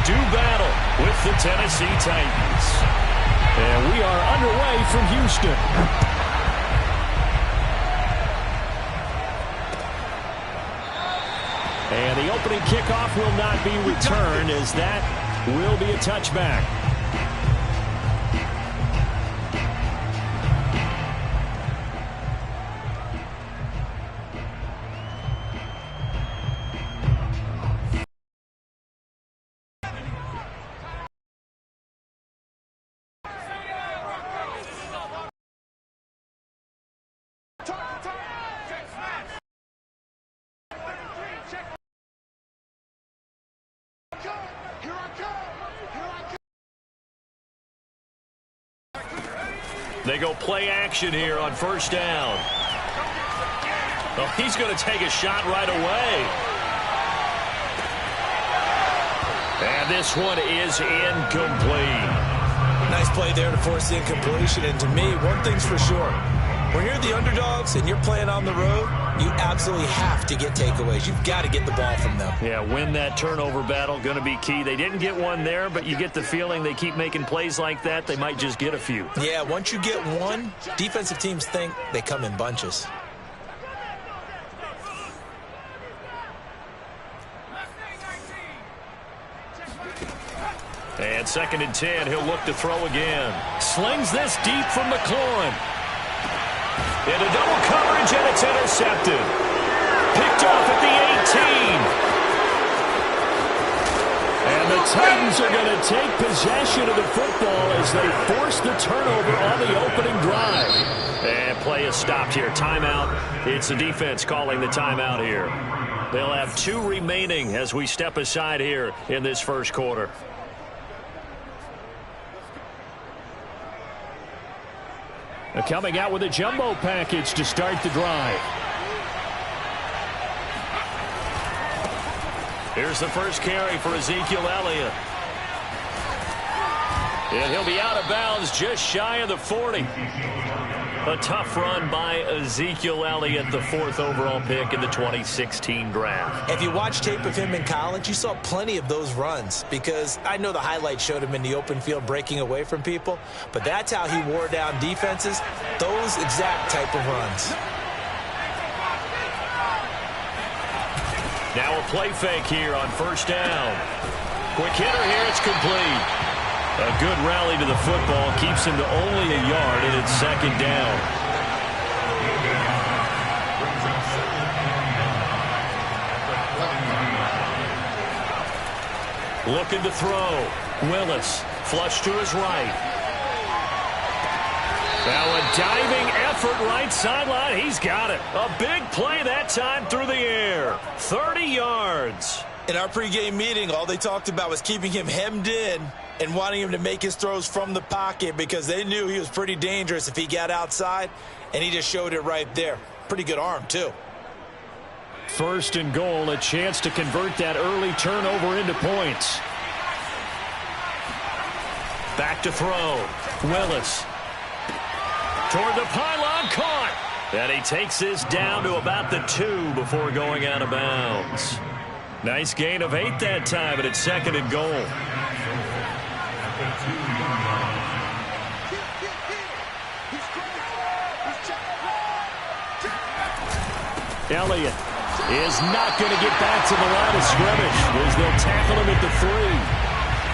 do battle with the Tennessee Titans. And we are underway from Houston. And the opening kickoff will not be returned, as that will be a touchback. They go play action here on first down. Oh, he's going to take a shot right away. And this one is incomplete. Nice play there to force the incompletion. And to me, one thing's for sure. When you're the underdogs and you're playing on the road, you absolutely have to get takeaways. You've got to get the ball from them. Yeah, win that turnover battle, going to be key. They didn't get one there, but you get the feeling they keep making plays like that, they might just get a few. Yeah, once you get one, defensive teams think they come in bunches. And 2nd and 10, he'll look to throw again. Slings this deep from McLaurin. Into double coverage, and it's intercepted. Picked off at the 18. And the Titans are going to take possession of the football as they force the turnover on the opening drive. And play is stopped here. Timeout. It's the defense calling the timeout here. They'll have 2 remaining as we step aside here in this first quarter. Coming out with a jumbo package to start the drive. Here's the first carry for Ezekiel Elliott. And he'll be out of bounds just shy of the 40. A tough run by Ezekiel Elliott, the 4th overall pick in the 2016 draft. If you watch tape of him in college, you saw plenty of those runs, because I know the highlights showed him in the open field breaking away from people, but that's how he wore down defenses, those exact type of runs. Now a play fake here on first down. Quick hitter here, it's complete. A good rally to the football keeps him to only a yard, and it's 2nd down. Looking to throw. Willis, flush to his right. Now a diving effort right sideline. He's got it. A big play that time through the air. 30 yards. In our pregame meeting, all they talked about was keeping him hemmed in and wanting him to make his throws from the pocket, because they knew he was pretty dangerous if he got outside, and he just showed it right there. Pretty good arm, too. 1st and goal, a chance to convert that early turnover into points. Back to throw. Willis. Toward the pylon, caught. And he takes this down to about the 2 before going out of bounds. Nice gain of 8 that time, but it's 2nd and goal. Elliott is not going to get back to the line of scrimmage as they'll tackle him at the 3.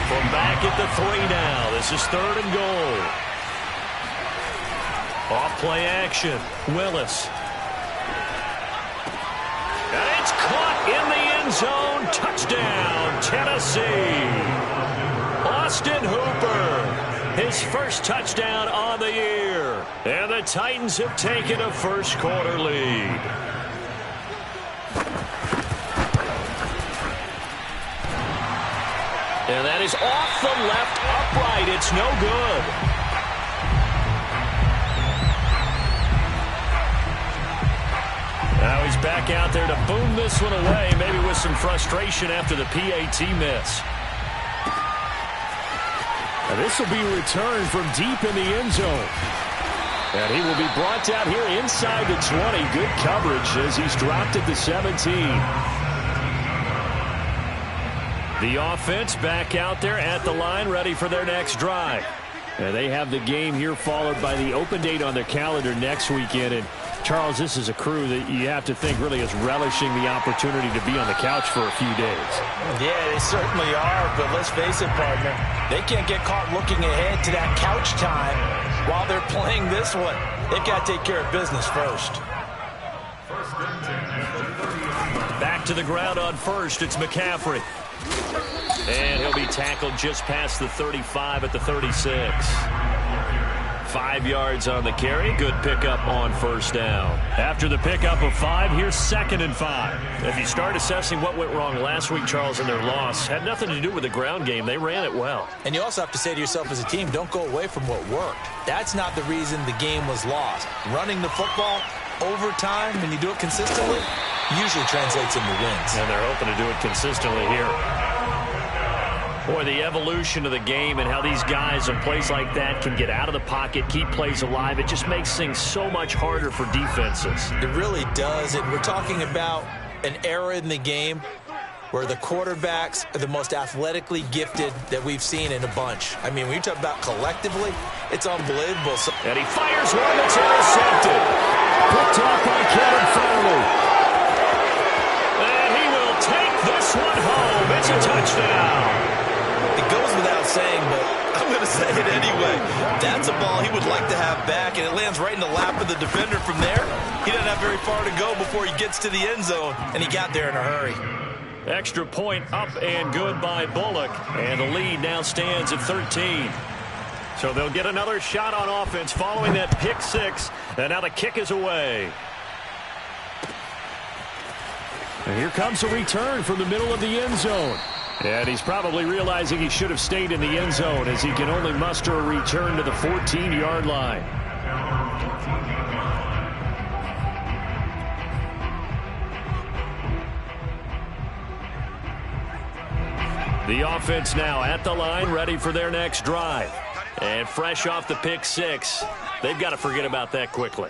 From back at the 3 now. This is 3rd and goal. Off play action. Willis. And it's caught in the end zone. Touchdown, Tennessee. Austin Hooper. His first touchdown on the year. And the Titans have taken a first quarter lead. And that is off the left upright. It's no good. Now he's back out there to boom this one away, maybe with some frustration after the PAT miss. And this will be returned from deep in the end zone. And he will be brought down here inside the 20. Good coverage as he's dropped at the 17. The offense back out there at the line, ready for their next drive. And they have the game here followed by the open date on their calendar next weekend. And Charles, this is a crew that you have to think really is relishing the opportunity to be on the couch for a few days. Yeah, they certainly are, but let's face it, partner, they can't get caught looking ahead to that couch time while they're playing this one. They've got to take care of business first. Back to the ground on first, it's McCaffrey. And he'll be tackled just past the 35 at the 36. 5 yards on the carry. Good pickup on first down. After the pickup of 5, here's 2nd and 5. If you start assessing what went wrong last week, Charles, in their loss, had nothing to do with the ground game. They ran it well. And you also have to say to yourself as a team, don't go away from what worked. That's not the reason the game was lost. Running the football over time, when you do it consistently, usually translates into wins. And they're hoping to do it consistently here. Boy, the evolution of the game and how these guys in plays like that can get out of the pocket, keep plays alive, it just makes things so much harder for defenses. It really does. And we're talking about an era in the game where the quarterbacks are the most athletically gifted that we've seen in a bunch. I mean, when you talk about collectively, it's unbelievable. And he fires one that's intercepted. Picked off by Kevin Farley. And he will take this one home. It's a touchdown. It goes without saying, but I'm going to say it anyway. That's a ball he would like to have back, and it lands right in the lap of the defender from there. He doesn't have very far to go before he gets to the end zone, and he got there in a hurry. Extra point up and good by Bullock, and the lead now stands at 13. So they'll get another shot on offense following that pick 6, and now the kick is away. And here comes a return from the middle of the end zone. And he's probably realizing he should have stayed in the end zone as he can only muster a return to the 14-yard line. The offense now at the line, ready for their next drive. And fresh off the pick 6, they've got to forget about that quickly.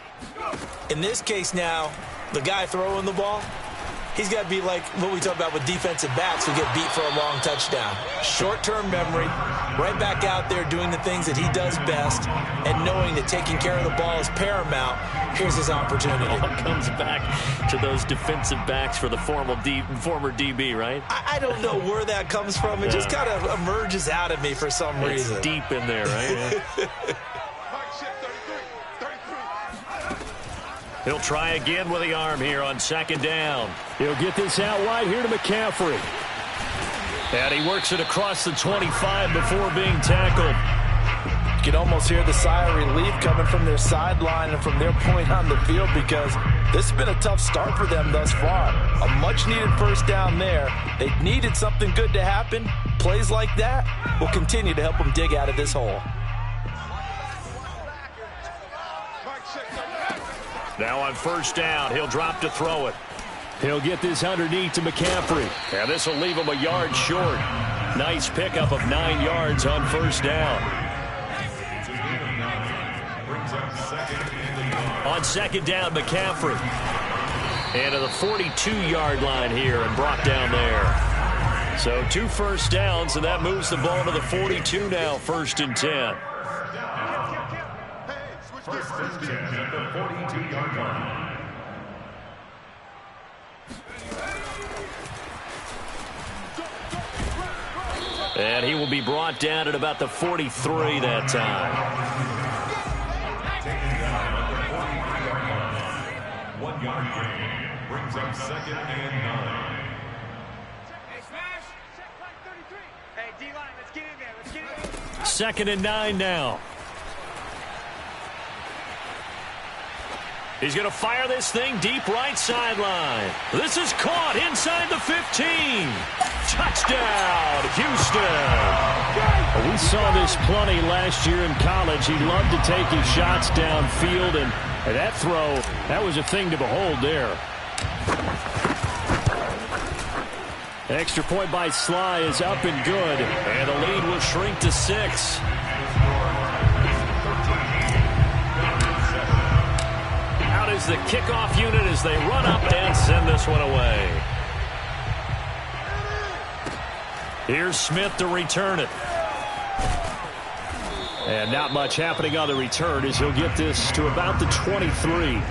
In this case now, the guy throwing the ball, he's got to be like what we talk about with defensive backs who get beat for a long touchdown. Short-term memory, right back out there doing the things that he does best, and knowing that taking care of the ball is paramount. Here's his opportunity. It all comes back to those defensive backs for the former DB, right? I don't know where that comes from. It just kind of emerges out of me for some reason. It's deep in there, right? Yeah. He'll try again with the arm here on 2nd down. He'll get this out wide here to McCaffrey. And he works it across the 25 before being tackled. You can almost hear the sigh of relief coming from their sideline and from their point on the field, because this has been a tough start for them thus far. A much-needed first down there. They needed something good to happen. Plays like that will continue to help them dig out of this hole. Now on first down, he'll drop to throw it. He'll get this underneath to McCaffrey. And this will leave him a yard short. Nice pickup of 9 yards on first down. On 2nd down, McCaffrey. And to the 42-yard line here and brought down there. So 2 first downs, and that moves the ball to the 42 now, 1st and 10. First and 10 at the 42-yard line. And he will be brought down at about the 43 that time. Taken down at the 43-yard line. 1 yard gain brings up 2nd and 9. Hey, smash! Check back 33. Hey, D-line, let's get in there. Let's get in there. 2nd and 9 now. He's going to fire this thing deep right sideline. This is caught inside the 15. Touchdown, Houston. We saw this plenty last year in college. He loved to take his shots downfield, and that throw, that was a thing to behold there. Extra point by Sly is up and good. And the lead will shrink to 6. Out is the kickoff unit as they run up and send this one away. Here's Smith to return it. And not much happening on the return as he'll get this to about the 23.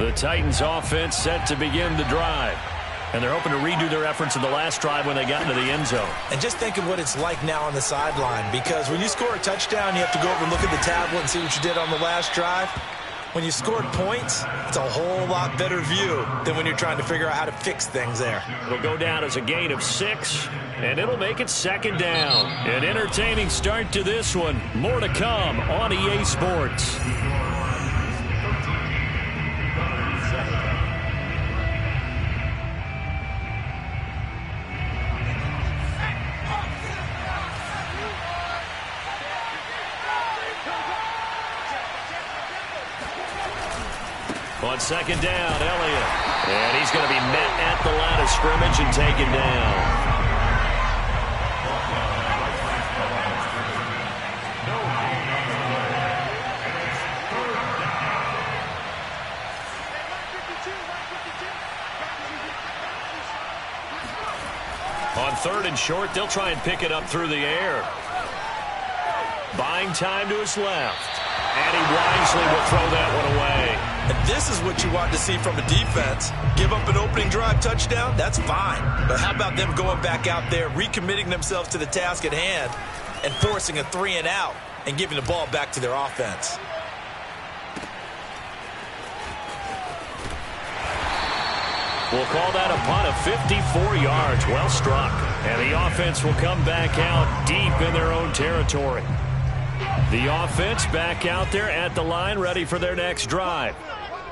The Titans offense set to begin the drive. And they're hoping to redo their efforts in the last drive when they got into the end zone. And just think of what it's like now on the sideline, because when you score a touchdown, you have to go over and look at the tablet and see what you did on the last drive. When you scored points, it's a whole lot better view than when you're trying to figure out how to fix things there. It'll go down as a gain of 6, and it'll make it second down. An entertaining start to this one. More to come on EA Sports. On second down, Elliott. And he's going to be met at the line of scrimmage and taken down. On third and short, they'll try and pick it up through the air. Buying time to his left. And he wisely will throw that one away. And this is what you want to see from a defense. Give up an opening drive touchdown, that's fine. But how about them going back out there, recommitting themselves to the task at hand, and forcing a 3-and-out and giving the ball back to their offense? We'll call that a punt of 54 yards. Well struck. And the offense will come back out deep in their own territory. The offense back out there at the line, ready for their next drive.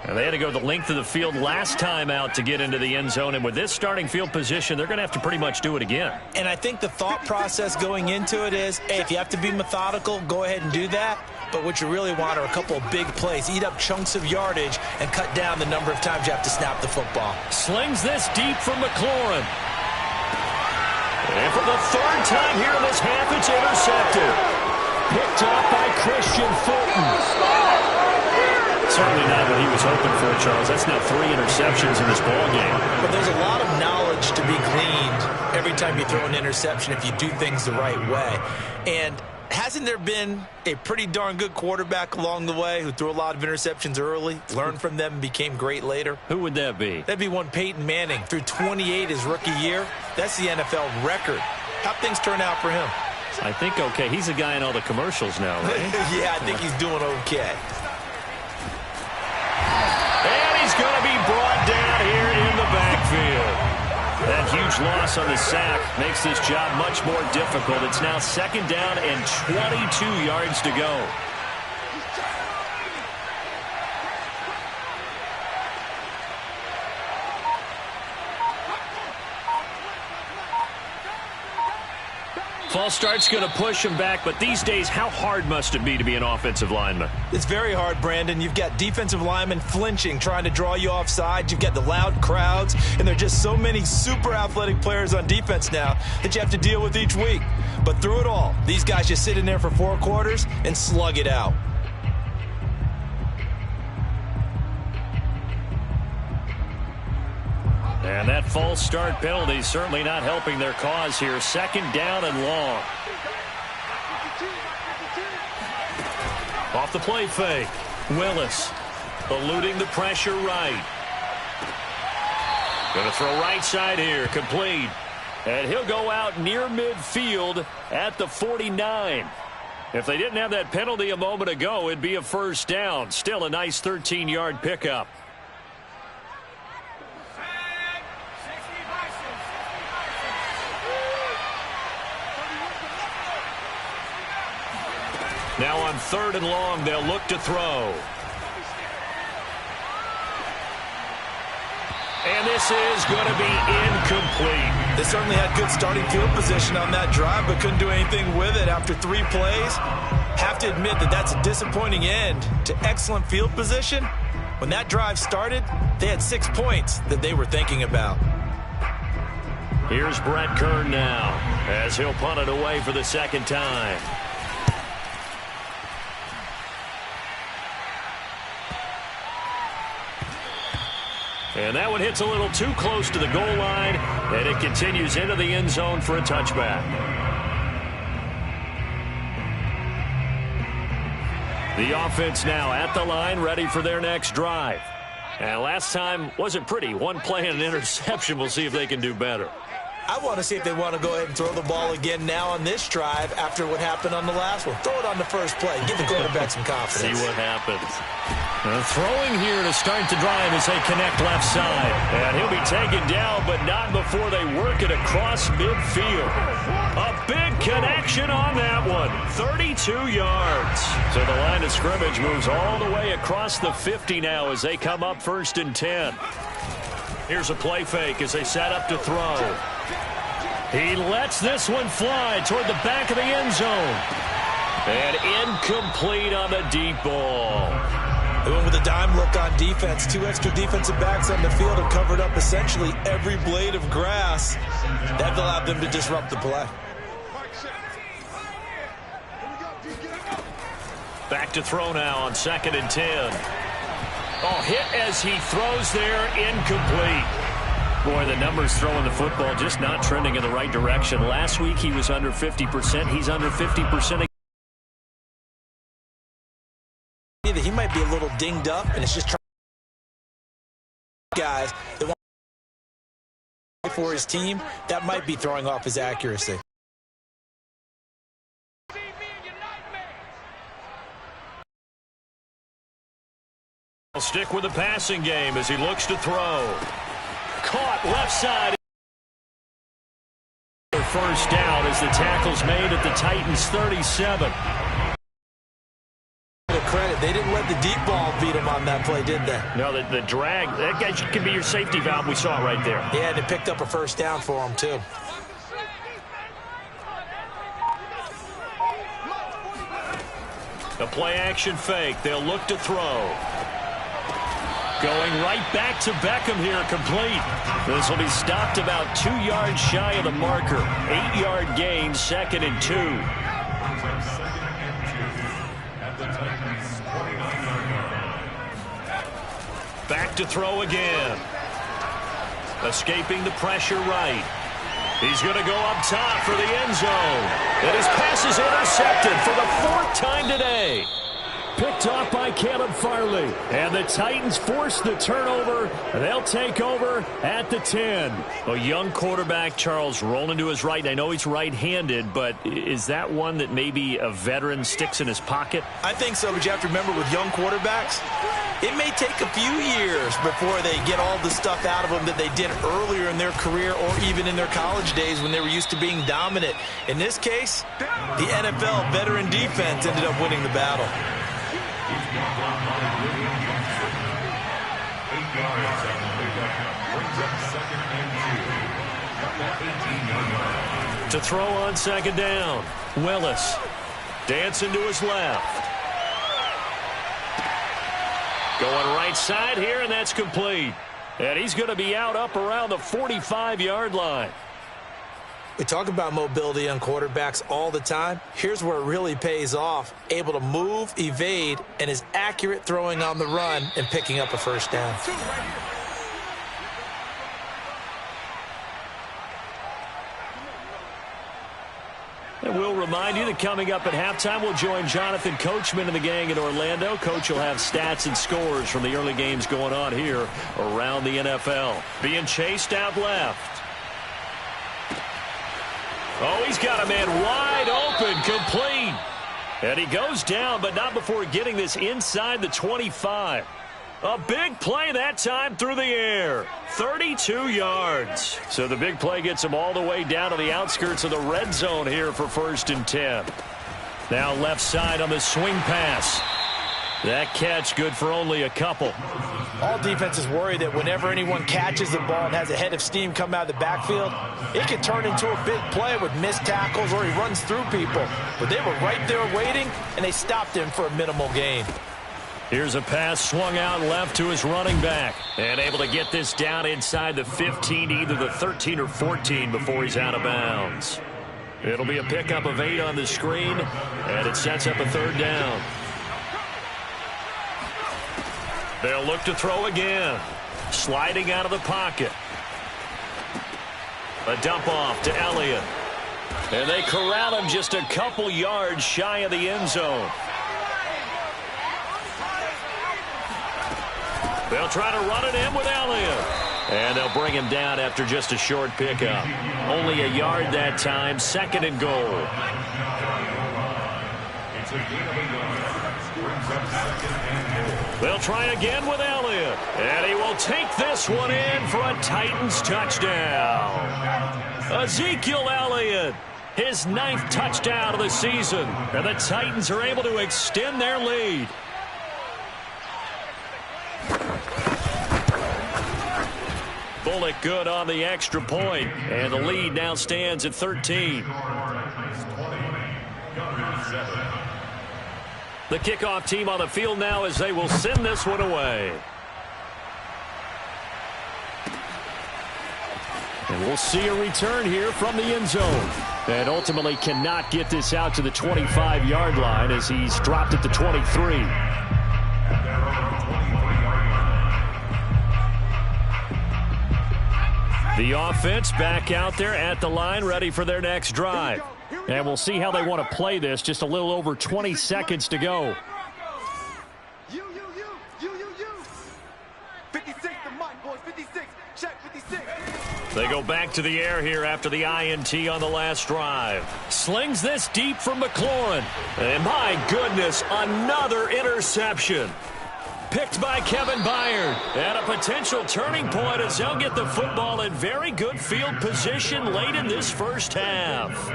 And they had to go the length of the field last time out to get into the end zone. And with this starting field position, they're going to have to pretty much do it again. And I think the thought process going into it is, hey, if you have to be methodical, go ahead and do that. But what you really want are a couple of big plays. Eat up chunks of yardage and cut down the number of times you have to snap the football. Slings this deep from McLaurin. And for the third time here in this half, it's intercepted. Picked up by Christian Fulton. Certainly not what he was hoping for, Charles. That's now 3 interceptions in this ballgame. But there's a lot of knowledge to be gleaned every time you throw an interception if you do things the right way. And hasn't there been a pretty darn good quarterback along the way who threw a lot of interceptions early, learned from them, and became great later? Who would that be? That'd be one Peyton Manning. Threw 28 his rookie year. That's the NFL record. How'd things turn out for him? I think okay. He's a guy in all the commercials now, right? Yeah, I think he's doing okay. And he's going to be brought down here in the backfield. That huge loss on the sack makes this job much more difficult. It's now second down and 22 yards to go. False start's going to push him back, but these days, how hard must it be to be an offensive lineman? It's very hard, Brandon. You've got defensive linemen flinching, trying to draw you offside. You've got the loud crowds, and there are just so many super athletic players on defense now that you have to deal with each week. But through it all, these guys just sit in there for 4 quarters and slug it out. And that false start penalty certainly not helping their cause here. Second down and long. Off the play fake. Willis eluding the pressure right. Going to throw right side here. Complete. And he'll go out near midfield at the 49. If they didn't have that penalty a moment ago, it'd be a first down. Still a nice 13-yard pickup. Now on third and long, they'll look to throw. And this is going to be incomplete. They certainly had good starting field position on that drive, but couldn't do anything with it after 3 plays. Have to admit that that's a disappointing end to excellent field position. When that drive started, they had 6 points that they were thinking about. Here's Brett Kern now, as he'll punt it away for the second time. And that one hits a little too close to the goal line, and it continues into the end zone for a touchback. The offense now at the line, ready for their next drive. And last time wasn't pretty. One play and an interception. We'll see if they can do better. I want to see if they want to go ahead and throw the ball again now on this drive after what happened on the last one. Throw it on the first play. Give the quarterback some confidence. See what happens. Throwing here to start the drive as they connect left side. And he'll be taken down, but not before they work it across midfield. A big connection on that one. 32 yards. So the line of scrimmage moves all the way across the 50 now as they come up 1st and 10. Here's a play fake as they set up to throw. He lets this one fly toward the back of the end zone. And incomplete on the deep ball. They went with a dime look on defense. 2 extra defensive backs on the field and covered up essentially every blade of grass. That allowed them to disrupt the play. Back to throw now on 2nd and 10. Oh, hit as he throws there, incomplete. Boy, the numbers throwing the football just not trending in the right direction. Last week he was under 50%. He's under 50%. He might be a little dinged up, and it's just trying guys that want for his team. That might be throwing off his accuracy. He'll stick with the passing game as he looks to throw. Caught left side. First down as the tackle's made at the Titans 37. Credit. They didn't let the deep ball beat him on that play, did they? No, the drag, that guy can be your safety valve. We saw it right there. Yeah, and they picked up a first down for him, too. A play-action fake. They'll look to throw. Going right back to Beckham here, complete. This will be stopped about 2 yards shy of the marker. 8-yard gain, 2nd and 2. Back to throw again. Escaping the pressure right. He's going to go up top for the end zone. And his pass is intercepted for the 4th time today. Picked off by Caleb Farley. And the Titans force the turnover. They'll take over at the 10. A young quarterback, Charles, rolling to his right. I know he's right-handed, but is that one that maybe a veteran sticks in his pocket? I think so, but you have to remember with young quarterbacks, it may take a few years before they get all the stuff out of them that they did earlier in their career or even in their college days when they were used to being dominant. In this case, the NFL veteran defense ended up winning the battle. To throw on 2nd down. Willis dancing to his left. Going right side here, and that's complete. And he's going to be out up around the 45-yard line. We talk about mobility on quarterbacks all the time. Here's where it really pays off. Able to move, evade, and is accurate throwing on the run and picking up a first down. And we'll remind you that coming up at halftime, we'll join Jonathan Coachman and the gang in Orlando. Coach will have stats and scores from the early games going on here around the NFL. Being chased out left. Oh, he's got a man wide open, complete. And he goes down, but not before getting this inside the 25. A big play that time through the air. 32 yards. So the big play gets him all the way down to the outskirts of the red zone here for 1st and 10. Now left side on the swing pass. That catch good for only a couple. All defenses worry that whenever anyone catches the ball and has a head of steam come out of the backfield, it can turn into a big play with missed tackles or he runs through people. But they were right there waiting, and they stopped him for a minimal gain. Here's a pass swung out left to his running back. And able to get this down inside the 15, either the 13 or 14 before he's out of bounds. It'll be a pickup of 8 on the screen, and it sets up a 3rd down. They'll look to throw again. Sliding out of the pocket. A dump off to Elliott. And they corral him just a couple yards shy of the end zone. They'll try to run it in with Elliott. And they'll bring him down after just a short pickup. Only a yard that time, 2nd and goal. It's a gain of a yard. Brings up 2nd and goal. They'll try again with Elliott. And he will take this one in for a Titans touchdown. Ezekiel Elliott, his 9th touchdown of the season. And the Titans are able to extend their lead. Bullock good on the extra point, and the lead now stands at 13. The kickoff team on the field now as they will send this one away. And we'll see a return here from the end zone. And ultimately cannot get this out to the 25-yard line as he's dropped at the 23. The offense back out there at the line, ready for their next drive. And we'll see how they want to play this. Just a little over 20 seconds to go. 56 to Mike, boys. 56. Check 56. They go back to the air here after the INT on the last drive. Slings this deep from McLaurin. And my goodness, another interception. Picked by Kevin Byard. And a potential turning point as they'll get the football in very good field position late in this first half.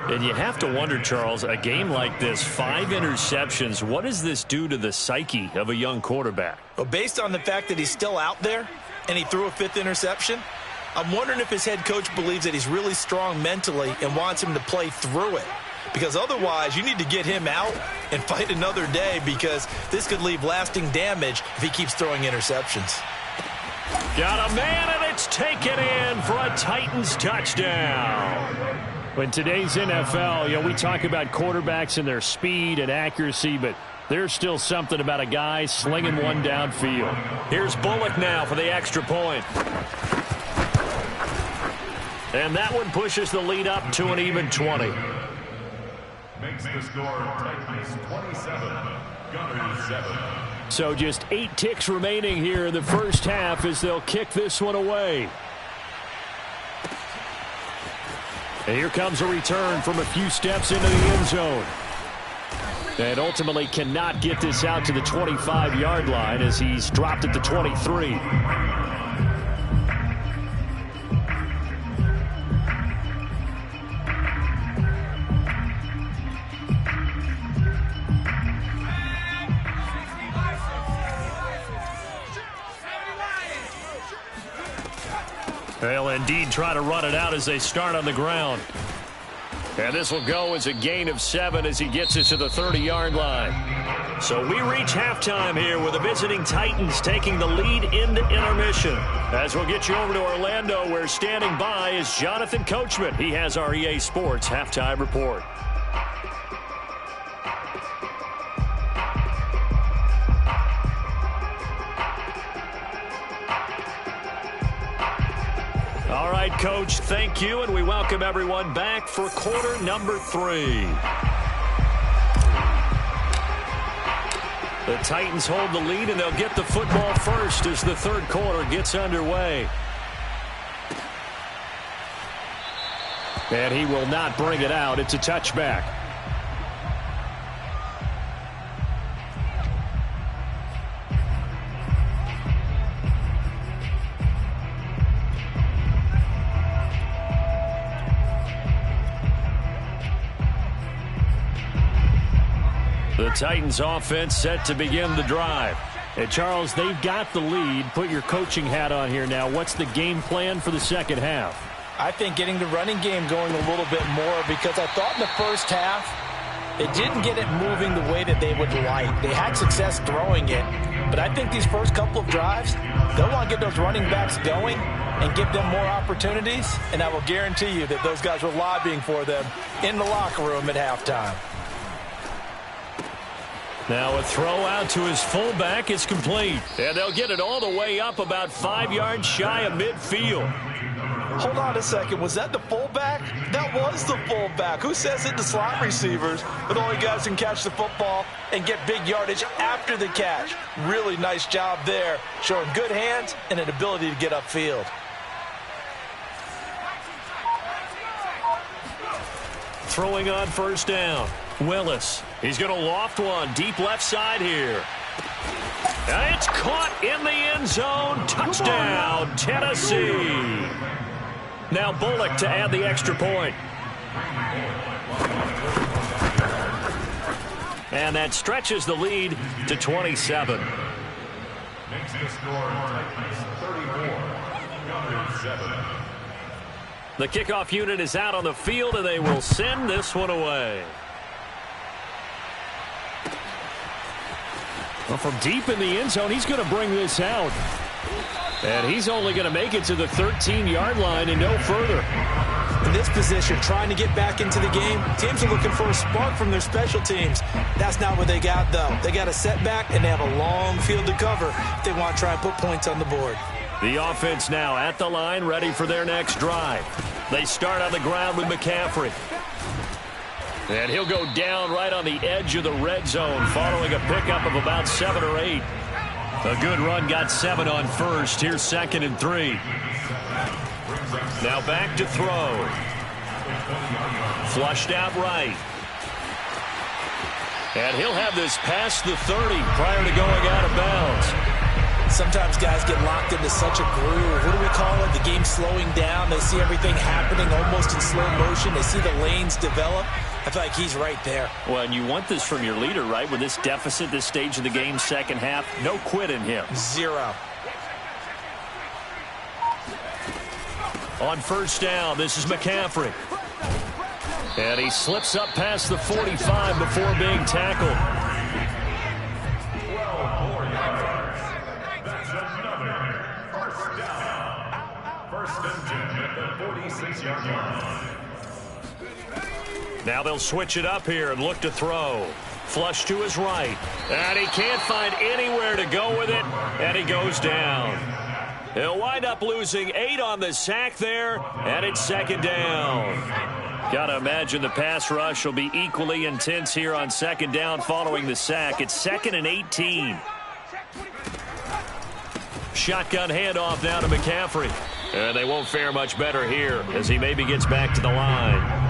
And you have to wonder, Charles, a game like this, 5 interceptions, what does this do to the psyche of a young quarterback? Well, based on the fact that he's still out there and he threw a 5th interception, I'm wondering if his head coach believes that he's really strong mentally and wants him to play through it. Because otherwise, you need to get him out and fight another day, because this could leave lasting damage if he keeps throwing interceptions. Got a man, and it's taken in for a Titans touchdown. In today's NFL, we talk about quarterbacks and their speed and accuracy, but there's still something about a guy slinging one downfield. Here's Bullock now for the extra point. And that one pushes the lead up to an even 20. Makes the score Titans 27, Gunners 7. So just 8 ticks remaining here in the first half as they'll kick this one away. And here comes a return from a few steps into the end zone. And ultimately cannot get this out to the 25-yard line as he's dropped at the 23. They'll indeed try to run it out as they start on the ground. And this will go as a gain of 7 as he gets it to the 30-yard line. So we reach halftime here with the visiting Titans taking the lead into intermission. As we'll get you over to Orlando, where standing by is Jonathan Coachman. He has our EA Sports halftime report. All right, Coach, thank you, and we welcome everyone back for quarter number 3. The Titans hold the lead, and they'll get the football first as the third quarter gets underway. And he will not bring it out. It's a touchback. The Titans offense set to begin the drive. And Charles, they've got the lead. Put your coaching hat on here now. What's the game plan for the second half? I think getting the running game going a little bit more, because I thought in the first half they didn't get it moving the way that they would like. They had success throwing it, but I think these first couple of drives, they'll want to get those running backs going and give them more opportunities, and I will guarantee you that those guys were lobbying for them in the locker room at halftime. Now a throw out to his fullback is complete. And they'll get it all the way up about 5 yards shy of midfield. Hold on a second. Was that the fullback? That was the fullback. Who says it? The slot receivers, but only guys can catch the football and get big yardage after the catch. Really nice job there, showing good hands and an ability to get upfield. Throwing on first down. Willis. He's going to loft one deep left side here. And it's caught in the end zone. Touchdown, Tennessee. Now Bullock to add the extra point. And that stretches the lead to 27. Makes the score Titans 34, Gunners 7. The kickoff unit is out on the field, and they will send this one away. Well, from deep in the end zone, he's going to bring this out. And he's only going to make it to the 13-yard line and no further. In this position, trying to get back into the game, teams are looking for a spark from their special teams. That's not what they got, though. They got a setback, and they have a long field to cover if they want to try and put points on the board. The offense now at the line, ready for their next drive. They start on the ground with McCaffrey. And he'll go down right on the edge of the red zone following a pickup of about 7 or 8. A good run got 7 on first. Here's 2nd and 3. Now back to throw. Flushed out right. And he'll have this past the 30 prior to going out of bounds. Sometimes guys get locked into such a groove. What do we call it? The game slowing down. They see everything happening almost in slow motion. They see the lanes develop. I feel like he's right there. Well, and you want this from your leader, right? With this deficit, this stage of the game, second half, no quit in him. 0. On first down, this is McCaffrey. And he slips up past the 45 before being tackled. 12 more yards. That's another first down. First and 10 at the 46-yard line. Now they'll switch it up here and look to throw. Flush to his right. And he can't find anywhere to go with it. And he goes down. He'll wind up losing 8 on the sack there. And it's 2nd down. Got to imagine the pass rush will be equally intense here on 2nd down following the sack. It's 2nd and 18. Shotgun handoff now to McCaffrey. And they won't fare much better here as he maybe gets back to the line.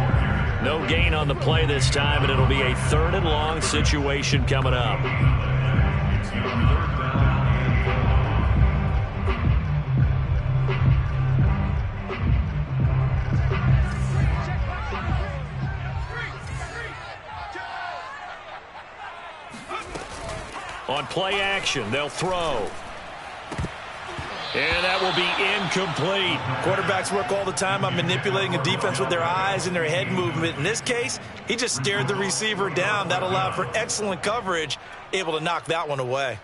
No gain on the play this time, and it'll be a 3rd and long situation coming up. On play action, they'll throw. And that will be incomplete. Quarterbacks work all the time on manipulating a defense with their eyes and their head movement. In this case, he just stared the receiver down. That allowed for excellent coverage, able to knock that one away.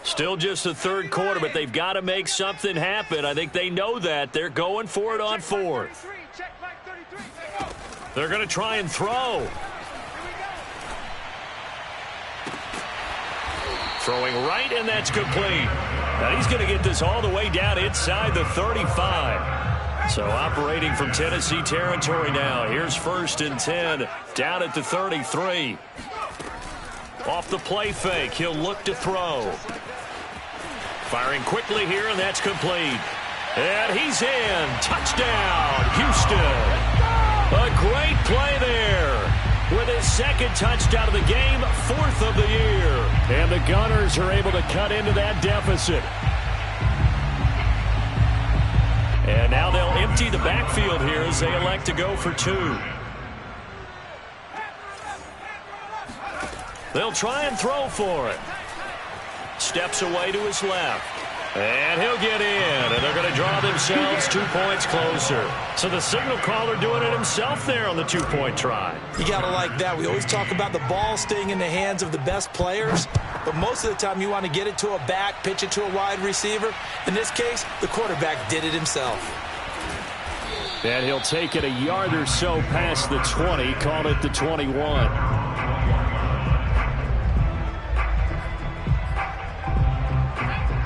Still just the 3rd quarter, but they've got to make something happen. I think they know that. They're going for it on 4th. They're going to try and throw. Throwing right, and that's complete. Now he's going to get this all the way down inside the 35. So operating from Tennessee territory now. Here's 1st and 10 down at the 33. Off the play fake, he'll look to throw. Firing quickly here, and that's complete. And he's in. Touchdown, Houston. A great play there. With his 2nd touchdown of the game, 4th of the year. And the Gunners are able to cut into that deficit. And now they'll empty the backfield here as they elect to go for 2. They'll try and throw for it. Steps away to his left. And he'll get in, and they're going to draw themselves 2 points closer. So the signal caller doing it himself there on the 2-point try. You got to like that. We always talk about the ball staying in the hands of the best players, but most of the time you want to get it to a back, pitch it to a wide receiver. In this case, the quarterback did it himself. And he'll take it a yard or so past the 20, call it the 21.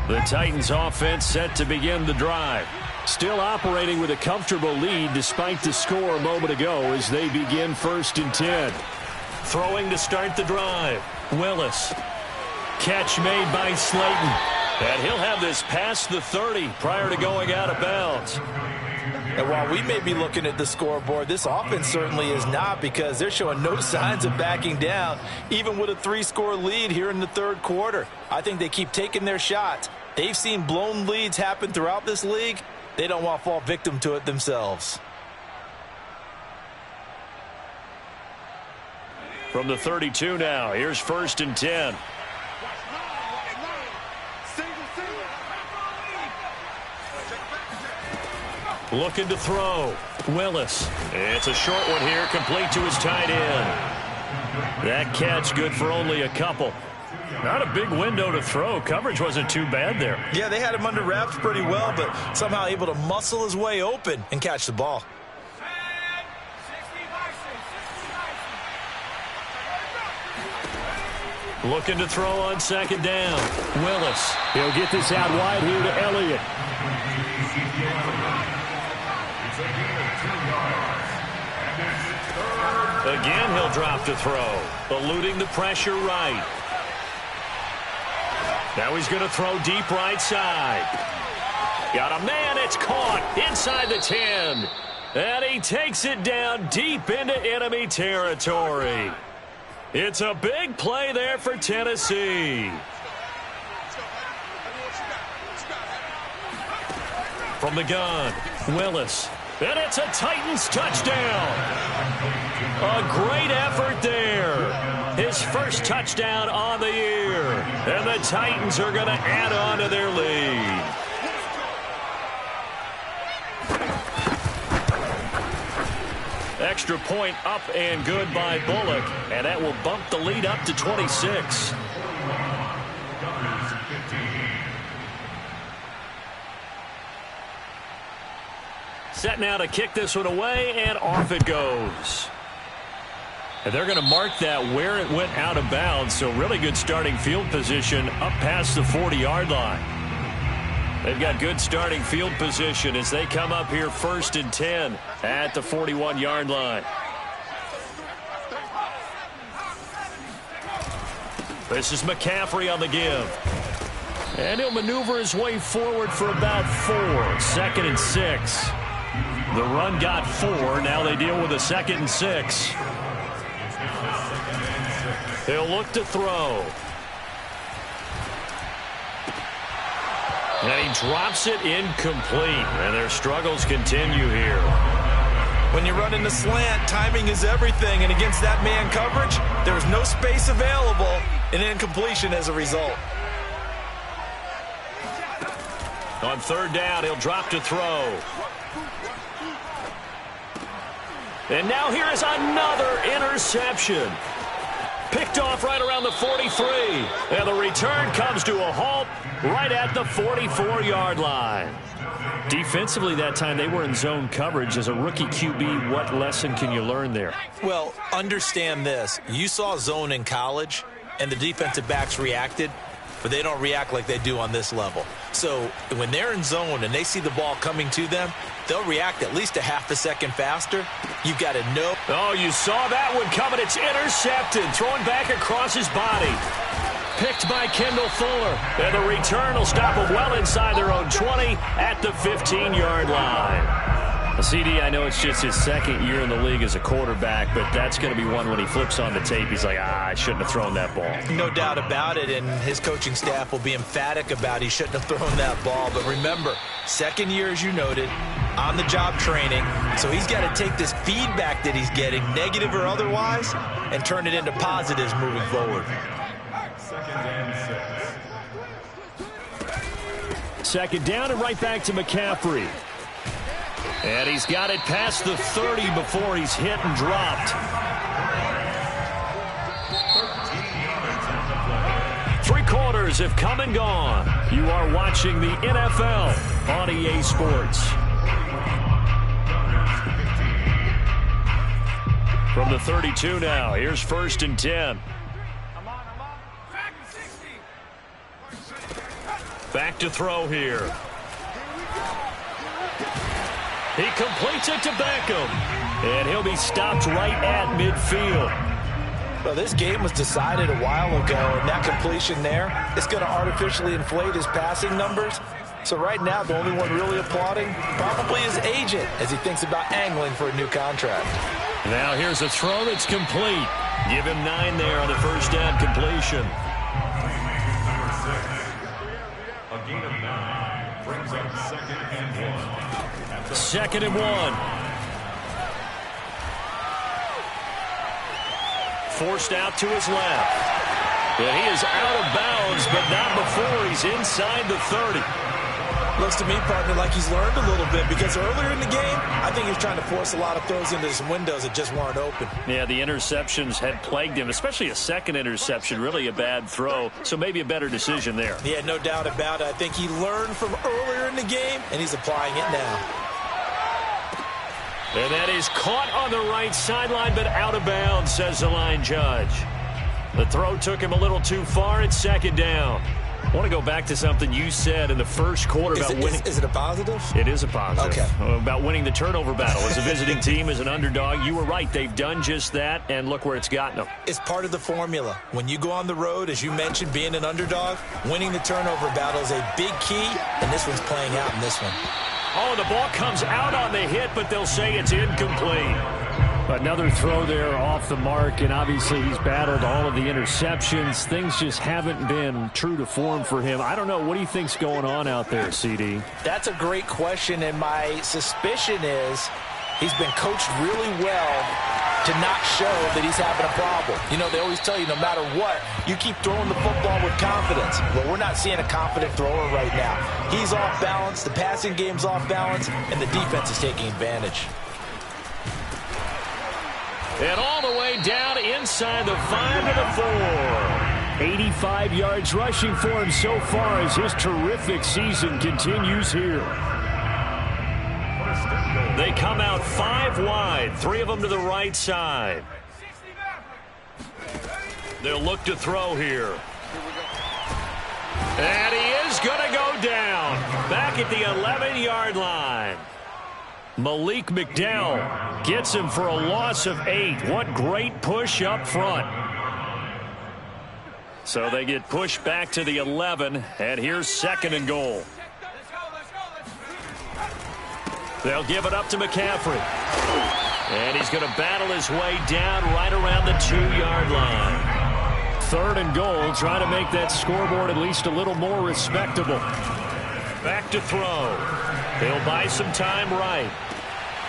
The Titans offense set to begin the drive. Still operating with a comfortable lead despite the score a moment ago as they begin 1st and 10. Throwing to start the drive. Willis. Catch made by Slayton. And he'll have this past the 30 prior to going out of bounds. And while we may be looking at the scoreboard, this offense certainly is not, because they're showing no signs of backing down, even with a 3-score lead here in the 3rd quarter. I think they keep taking their shots. They've seen blown leads happen throughout this league. They don't want to fall victim to it themselves. From the 32 now, here's 1st and 10. Looking to throw. Willis. It's a short one here, complete to his tight end. That catch good for only a couple. Not a big window to throw. Coverage wasn't too bad there. Yeah, they had him under wraps pretty well, but somehow able to muscle his way open and catch the ball. Looking to throw on 2nd down. Willis. He'll get this out wide here to Elliott. Again, he'll drop to throw. Eluding the pressure right. Now he's going to throw deep right side. Got a man, it's caught inside the 10. And he takes it down deep into enemy territory. It's a big play there for Tennessee. From the gun, Willis. And it's a Titans touchdown. A great effort there. His first touchdown on the year. And the Titans are going to add on to their lead. Extra point up and good by Bullock. And that will bump the lead up to 26. Set now to kick this one away, and off it goes. And they're going to mark that where it went out of bounds, so really good starting field position up past the 40-yard line. They've got good starting field position as they come up here 1st and 10 at the 41-yard line. This is McCaffrey on the give. And he'll maneuver his way forward for about 4. 2nd and 6. The run got 4. Now they deal with a 2nd and 6. He'll look to throw. And he drops it incomplete. And their struggles continue here. When you run in the slant, timing is everything. And against that man coverage, there's no space available. An incompletion as a result. On 3rd down, he'll drop to throw. And now here is another interception. Picked off right around the 43. And the return comes to a halt right at the 44-yard line. Defensively that time, they were in zone coverage. As a rookie QB, what lesson can you learn there? Well, understand this. You saw zone in college, and the defensive backs reacted, but they don't react like they do on this level. So when they're in zone and they see the ball coming to them, they'll react at least a half a second faster. You've got to know. Oh, you saw that one coming. It's intercepted. Throwing back across his body. Picked by Kendall Fuller. And the return will stop them well inside their own 20 at the 15-yard line. CD, I know it's just his 2nd year in the league as a quarterback, but that's going to be one when he flips on the tape. He's like, I shouldn't have thrown that ball. No doubt about it, and his coaching staff will be emphatic about he shouldn't have thrown that ball. But remember, 2nd year, as you noted, on-the-job training. So he's got to take this feedback that he's getting, negative or otherwise, and turn it into positives moving forward. 2nd down and right back to McCaffrey. And he's got it past the 30 before he's hit and dropped. 3 quarters have come and gone. You are watching the NFL on EA Sports. From the 32 now, here's 1st and 10. Back to throw here. He completes it to Beckham. And he'll be stopped right at midfield. Well, this game was decided a while ago, and that completion there is going to artificially inflate his passing numbers. So right now, the only one really applauding probably his agent as he thinks about angling for a new contract. Now here's a throw that's complete. Give him 9 there on the first down completion. A gain of 9 brings up 2nd and 1. 2nd and 1. Forced out to his left. And he is out of bounds, but not before he's inside the 30. Looks to me, partner, like he's learned a little bit because earlier in the game, I think he was trying to force a lot of throws into some windows that just weren't open. Yeah, the interceptions had plagued him, especially a second interception, really a bad throw. So maybe a better decision there. Yeah, no doubt about it. I think he learned from earlier in the game, and he's applying it now. And that is caught on the right sideline, but out of bounds, says the line judge. The throw took him a little too far. It's 2nd down. I want to go back to something you said in the first quarter about winning. Is it a positive? It is a positive. Okay. About winning the turnover battle. As a visiting team, as an underdog, you were right. They've done just that, and look where it's gotten them. It's part of the formula. When you go on the road, as you mentioned, being an underdog, winning the turnover battle is a big key, and this one's playing out in this one. Oh, the ball comes out on the hit, but they'll say it's incomplete. Another throw there off the mark, and obviously he's battled all of the interceptions. Things just haven't been true to form for him. I don't know. What do you think's going on out there, CD? That's a great question, and my suspicion is he's been coached really well to not show that he's having a problem. You know, they always tell you no matter what, you keep throwing the football with confidence. Well, we're not seeing a confident thrower right now. He's off balance, the passing game's off balance, and the defense is taking advantage. And all the way down inside the 5 to the 4. 85 yards rushing for him so far as his terrific season continues here. They come out 5 wide, 3 of them to the right side. They'll look to throw here. And he is going to go down back at the 11-yard line. Malik McDowell gets him for a loss of 8. What great push up front. So they get pushed back to the 11, and here's 2nd and goal. They'll give it up to McCaffrey. And he's going to battle his way down right around the 2-yard line. 3rd and goal, trying to make that scoreboard at least a little more respectable. Back to throw. He'll buy some time right.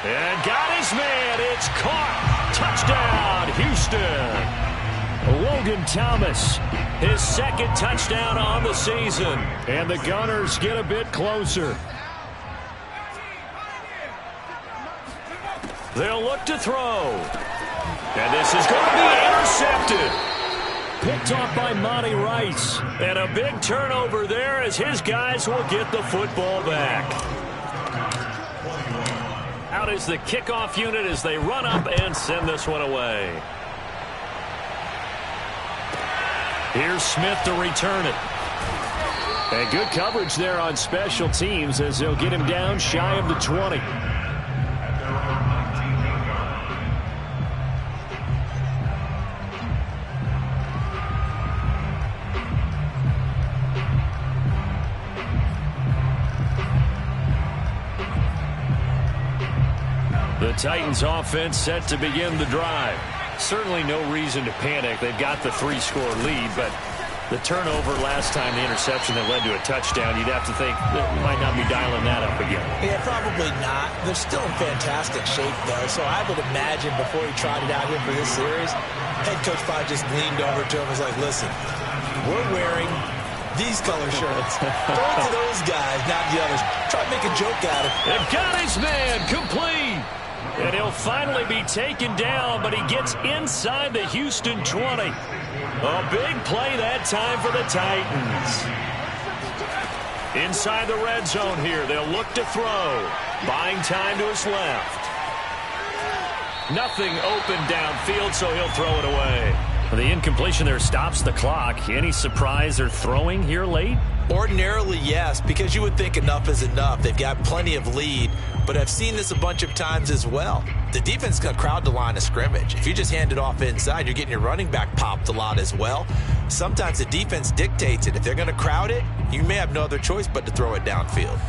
And got his man. It's caught. Touchdown, Houston. Logan Thomas, his 2nd touchdown on the season. And the Gunners get a bit closer. They'll look to throw. And this is going to be intercepted. Picked off by Monty Rice. And a big turnover there as his guys will get the football back. Out is the kickoff unit as they run up and send this one away. Here's Smith to return it. And good coverage there on special teams as they'll get him down shy of the 20. The Titans offense set to begin the drive. Certainly no reason to panic. They've got the 3-score lead, but the turnover last time, the interception that led to a touchdown, you'd have to think that might not be dialing that up again. Yeah, probably not. They're still in fantastic shape, though, so I would imagine before he trotted out here for this series, head coach probably just leaned over to him and was like, listen, we're wearing these color shirts. Throw it to those guys, not the others. Try to make a joke out of it. And got his man complete. And he'll finally be taken down, but he gets inside the Houston 20. A big play that time for the Titans. Inside the red zone here, they'll look to throw. Buying time to his left. Nothing open downfield, so he'll throw it away. The incompletion there stops the clock. Any surprise they're throwing here late? Ordinarily, yes, because you would think enough is enough. They've got plenty of lead, but I've seen this a bunch of times as well. The defense is going to crowd the line of scrimmage. If you just hand it off inside, you're getting your running back popped a lot as well. Sometimes the defense dictates it. If they're going to crowd it, you may have no other choice but to throw it downfield.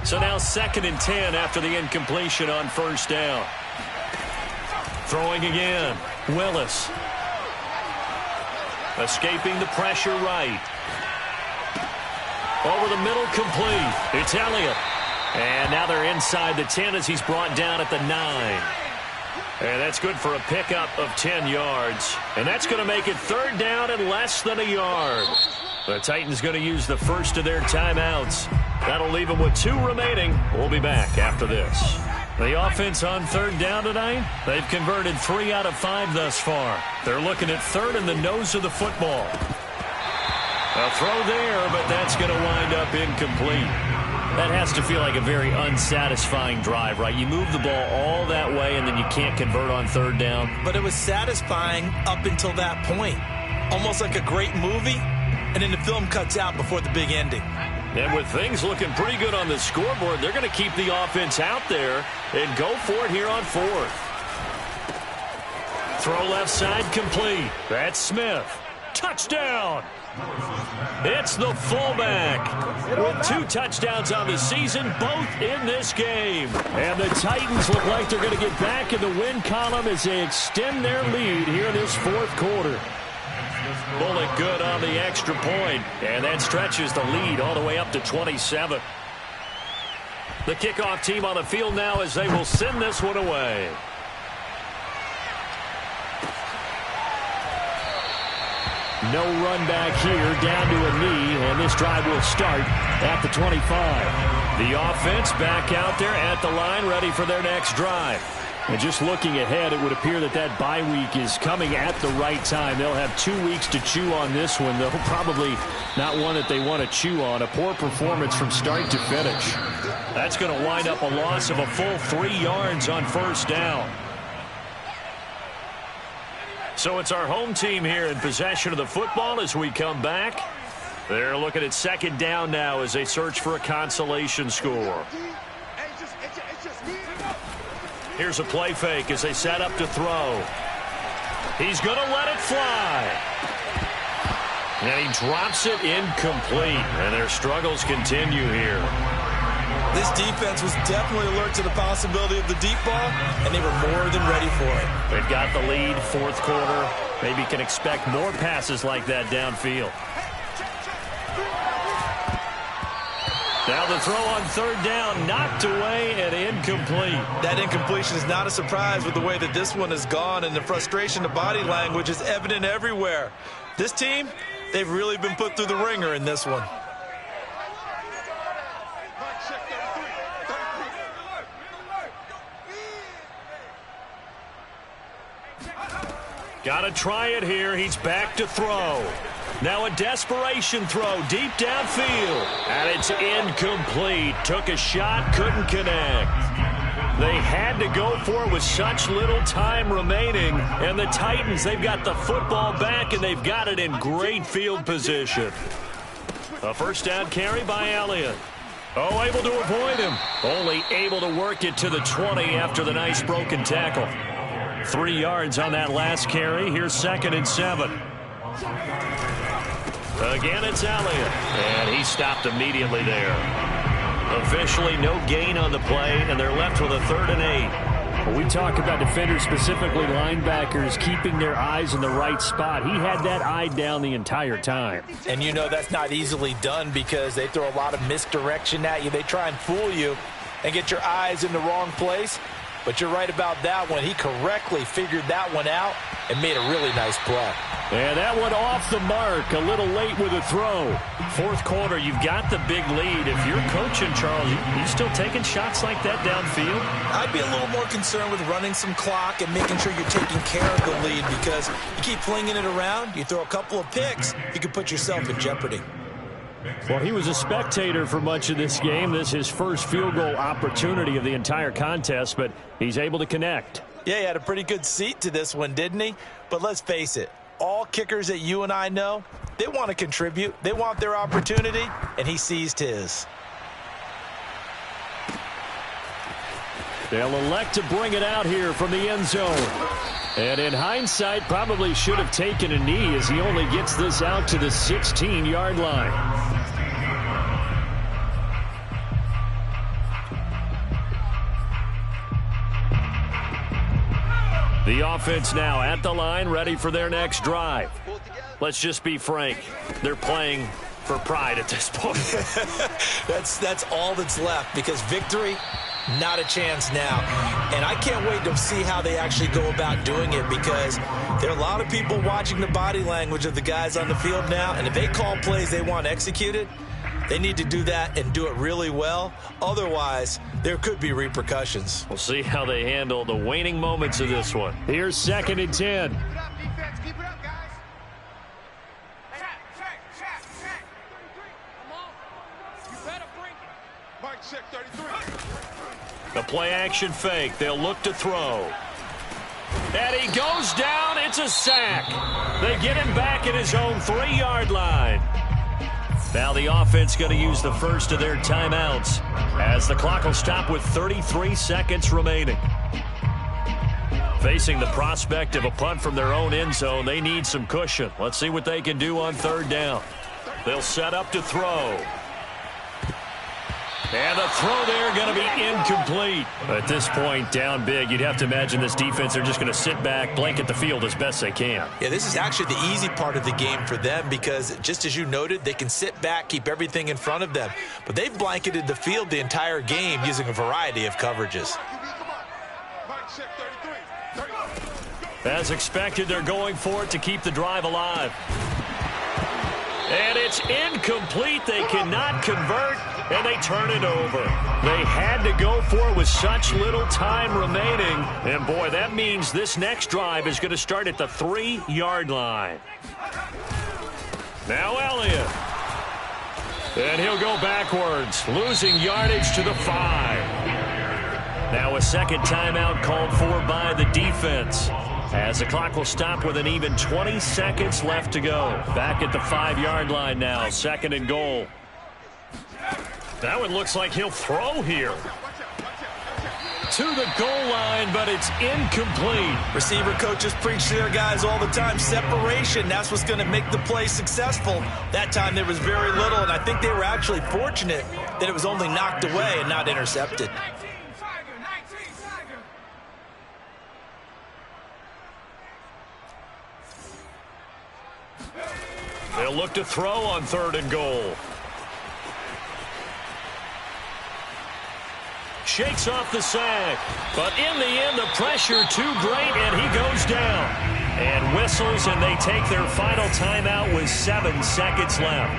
So now 2nd and 10 after the incompletion on 1st down. Throwing again. Willis. Escaping the pressure right. Over the middle, complete. It's Elliott. And now they're inside the 10 as he's brought down at the 9. And that's good for a pickup of 10 yards. And that's going to make it 3rd down and less than a yard. The Titans going to use the first of their timeouts. That'll leave them with 2 remaining. We'll be back after this. The offense on 3rd down tonight, they've converted 3 out of 5 thus far. They're looking at 3rd in the nose of the football. A throw there, but that's going to wind up incomplete. That has to feel like a very unsatisfying drive, right? You move the ball all that way, and then you can't convert on 3rd down. But it was satisfying up until that point. Almost like a great movie, and then the film cuts out before the big ending. And with things looking pretty good on the scoreboard, they're going to keep the offense out there and go for it here on 4th. Throw left side complete. That's Smith. Touchdown! It's the fullback with 2 touchdowns on the season, both in this game. And the Titans look like they're going to get back in the win column as they extend their lead here in this 4th quarter. Bullet good on the extra point, and that stretches the lead all the way up to 27. The kickoff team on the field now as they will send this one away. No run back here, down to a knee, and this drive will start at the 25. The offense back out there at the line, ready for their next drive. And just looking ahead, it would appear that that bye week is coming at the right time. They'll have 2 weeks to chew on this one, though probably not one that they want to chew on. A poor performance from start to finish. That's going to wind up a loss of a full 3 yards on 1st down. So it's our home team here in possession of the football as we come back. They're looking at 2nd down now as they search for a consolation score. Here's a play fake as they set up to throw. He's going to let it fly. And he drops it incomplete. And their struggles continue here. This defense was definitely alert to the possibility of the deep ball, and they were more than ready for it. They've got the lead, 4th quarter. Maybe can expect more passes like that downfield. Now the throw on 3rd down, knocked away and incomplete. That incompletion is not a surprise with the way that this one has gone, and the frustration, the body language is evident everywhere. This team, they've really been put through the ringer in this one. Got to try it here. He's back to throw. Now a desperation throw deep downfield. And it's incomplete. Took a shot, couldn't connect. They had to go for it with such little time remaining. And the Titans, they've got the football back, and they've got it in great field position. A 1st down carry by Elliott. Oh, able to avoid him. Only able to work it to the 20 after the nice broken tackle. 3 yards on that last carry. Here's 2nd and 7. Again, it's Elliott. And he stopped immediately there. Officially no gain on the play, and they're left with a 3rd and 8. When we talk about defenders, specifically linebackers, keeping their eyes in the right spot, he had that eye down the entire time. And you know that's not easily done because they throw a lot of misdirection at you. They try and fool you and get your eyes in the wrong place. But you're right about that one. He correctly figured that one out and made a really nice play. And that one off the mark, a little late with a throw. 4th quarter, you've got the big lead. If you're coaching, Charles, you still taking shots like that downfield? I'd be a little more concerned with running some clock and making sure you're taking care of the lead, because you keep flinging it around, you throw a couple of picks, you can put yourself in jeopardy. Well, he was a spectator for much of this game. This is his first field goal opportunity of the entire contest, but he's able to connect. Yeah, he had a pretty good seat to this one, didn't he? But let's face it, all kickers that you and I know, they want to contribute. They want their opportunity, and he seized his. They'll elect to bring it out here from the end zone. And in hindsight, probably should have taken a knee as he only gets this out to the 16-yard line. The offense now at the line, ready for their next drive. Let's just be frank. They're playing for pride at this point. That's all that's left, because victory, not a chance now. And I can't wait to see how they actually go about doing it, because there are a lot of people watching the body language of the guys on the field now, and if they call plays they want executed, they need to do that and do it really well. Otherwise, there could be repercussions. We'll see how they handle the waning moments of this one. Here's 2nd and 10. Keep it up, defense. Keep it up, guys. Check. 33. Come on. You better bring it. Mike, check 33. The play action fake. They'll look to throw. And he goes down. It's a sack. They get him back at his own 3-yard line. Now the offense going to use the first of their timeouts as the clock will stop with 33 seconds remaining. Facing the prospect of a punt from their own end zone, they need some cushion. Let's see what they can do on 3rd down. They'll set up to throw. And the throw there going to be incomplete. At this point, down big, you'd have to imagine this defense, they're just going to sit back, blanket the field as best they can. Yeah, this is actually the easy part of the game for them, because just as you noted, they can sit back, keep everything in front of them. But they've blanketed the field the entire game using a variety of coverages. As expected, they're going for it to keep the drive alive. And it's incomplete. They cannot convert, and they turn it over. They had to go for it with such little time remaining. And, boy, that means this next drive is going to start at the 3-yard line. Now Elliott. And he'll go backwards, losing yardage to the 5. Now a second timeout called for by the defense, as the clock will stop with an even 20 seconds left to go. Back at the 5-yard line now, 2nd and goal. That one looks like he'll throw here. To the goal line, but it's incomplete. Receiver coaches preach to their guys all the time. Separation, that's what's going to make the play successful. That time there was very little, and I think they were actually fortunate that it was only knocked away and not intercepted. They'll look to throw on 3rd and goal. Shakes off the sack, but in the end, the pressure too great, and he goes down. And whistles, and they take their final timeout with 7 seconds left.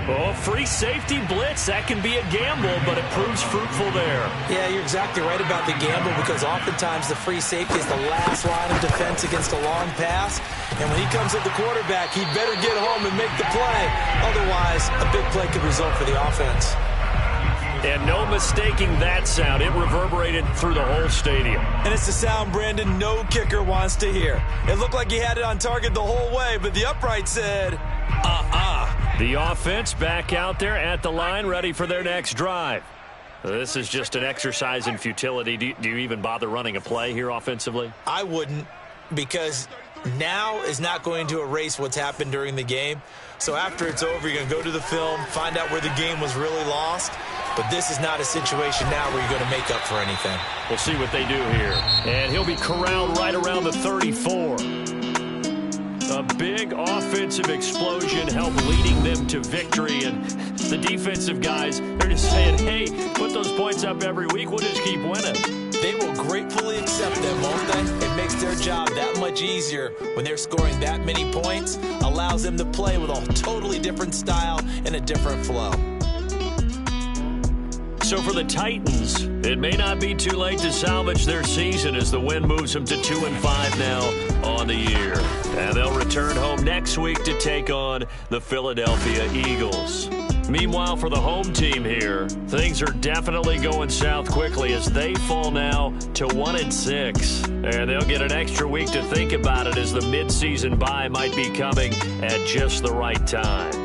Oh, free safety blitz, that can be a gamble, but it proves fruitful there. Yeah, you're exactly right about the gamble, because oftentimes the free safety is the last line of defense against a long pass. And when he comes at the quarterback, he'd better get home and make the play. Otherwise, a big play could result for the offense. And no mistaking that sound. It reverberated through the whole stadium. And it's the sound, Brandon, no kicker wants to hear. It looked like he had it on target the whole way, but the upright said, The offense back out there at the line, ready for their next drive. This is just an exercise in futility. Do you even bother running a play here offensively? I wouldn't, because now is not going to erase what's happened during the game. So after it's over, you're going to go to the film, find out where the game was really lost. But this is not a situation now where you're going to make up for anything. We'll see what they do here. And he'll be corralled right around the 34. A big offensive explosion helped leading them to victory. And the defensive guys, they're just saying, hey, put those points up every week. We'll just keep winning. They will gratefully accept them, won't they? It makes their job that much easier when they're scoring that many points. Allows them to play with a totally different style and a different flow. So for the Titans, it may not be too late to salvage their season as the win moves them to 2-5 now on the year. And they'll return home next week to take on the Philadelphia Eagles. Meanwhile, for the home team here, things are definitely going south quickly as they fall now to 1-6. And they'll get an extra week to think about it as the midseason bye might be coming at just the right time.